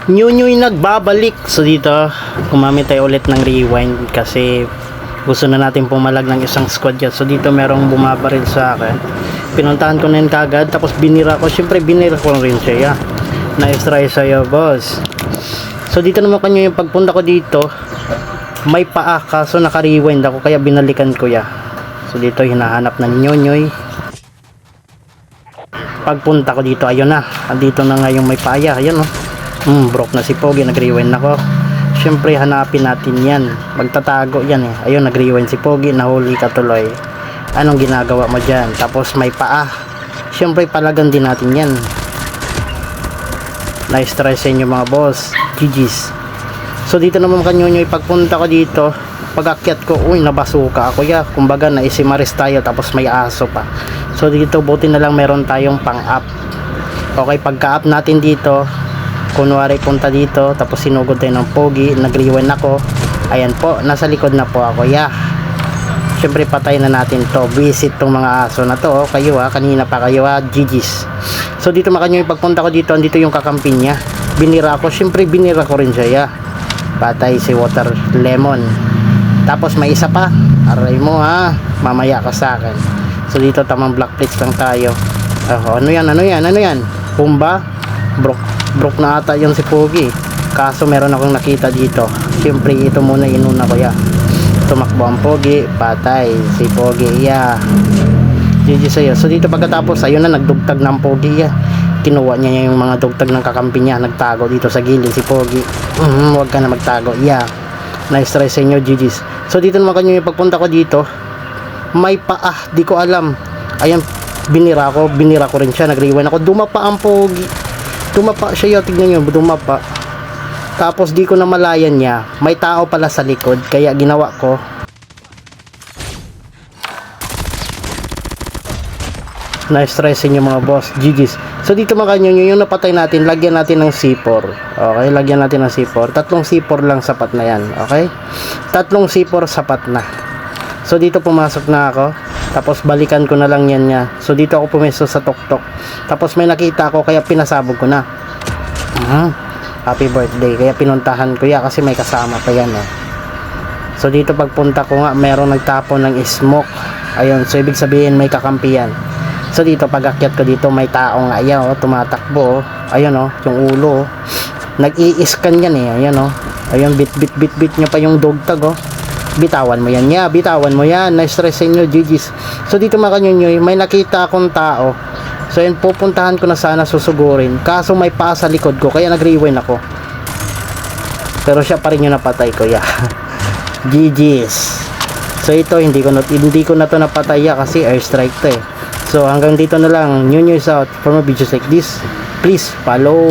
Nyunyoy nagbabalik. So dito gumamit tayo ulit ng rewind kasi gusto na natin pumalag ng isang squad yan. So dito merong bumabaril sa akin, pinuntahan ko na yun kagad, tapos binira ko. Syempre binira ko rin siya. Nice try sa'yo boss. So dito naman kanyo yung pagpunta ko dito, may paa kaso naka-rewind ako kaya binalikan ko ya. So dito hinahanap ng Nyunyoy. Pagpunta ko dito, ayun na, andito na nga yung may paaya. Ayun broke na si Pogi, nag-rewind ako. Syempre hanapin natin yan, magtatago yan eh. Ayun, nag-rewind si Pogi, nahuli ka tuloy. Anong ginagawa mo dyan? Tapos may paa, syempre palagan din natin yan. Nice try sa inyo mga boss, GG's. So dito naman kanyonyo, pagpunta ko dito, pag-akyat ko, uy nabasuka ako ya. Kumbaga naisimaris tayo, tapos may aso pa. So dito buti na lang meron tayong pang-up. Okay, pagka-up natin dito, kunwari punta dito, tapos sinugod tayo ng Pogi, nag-rewind ako. Ayan po, nasa likod na po ako ya. Syempre patay na natin to. Visit tong mga aso na to. Kayo kanina pa kayo GG's. So dito makanyo, pagpunta ko dito, andito yung kakampi niya. Binira ako, syempre binira ko rin siya ya. Patay si Water Lemon. Tapos may isa pa, aray mo mamaya ka sa akin. So dito tamang black plates lang tayo. Ano yan? Pumba? Broke na ata yung si Pogi. Kaso meron akong nakita dito. Siyempre ito muna inuna ko ya. Tumakbo ang Pogi, patay si Pogi ya. GG sa'yo. So dito pagkatapos, ayun na, nagdugtag ng Pogi ya. Kinuha niya yung mga dugtag ng kakampi niya. Nagtago dito sa gilid si Pogi. Huwag ka na magtago ya. Nice try sa inyo, GG's. So dito naman kanyo yung pagpunta ko dito, may paa, di ko alam. Ayan, binira ko rin siya, nag-rewind ako. Dumapa ang Pogi, dumapa siya, tignan nyo, dumapa. Tapos di ko na malayan niya, may tao pala sa likod, kaya ginawa ko, nice try sa inyo mga boss, GG's. So dito mga kanyo, yung napatay natin, lagyan natin ng C4. Okay, lagyan natin ng C4. 3 C4 lang sapat na yan. Okay, 3 C4 sapat na. So dito pumasok na ako, tapos balikan ko na lang yan niya. So dito ako pumesto sa tuktok, tapos may nakita ako kaya pinasabog ko na. Happy birthday, kaya pinuntahan ko ya kasi may kasama pa yan So dito pagpunta ko nga, meron nagtapon ng smoke. Ayun, so ibig sabihin may kakampiyan. So dito pag-akyat ko dito, may taong ayaw tumatakbo. Ayun yung ulo. Nag-i-scan yan Ayun ayun, bit niya pa yung dogtag Bitawan mo yan bitawan mo yan. Nice try sa inyo, GG's. So dito mga kanyonyoy, may nakita akong tao. So yun, pupuntahan ko na sana, susugurin. Kaso may paa sa likod ko, kaya nag-rewind ako. Pero siya pa rin yung napatay ko GG's. So ito, hindi ko na to napatay kasi airstrike to So hanggang dito na lang. Nyunyoy out. For more videos like this, please follow.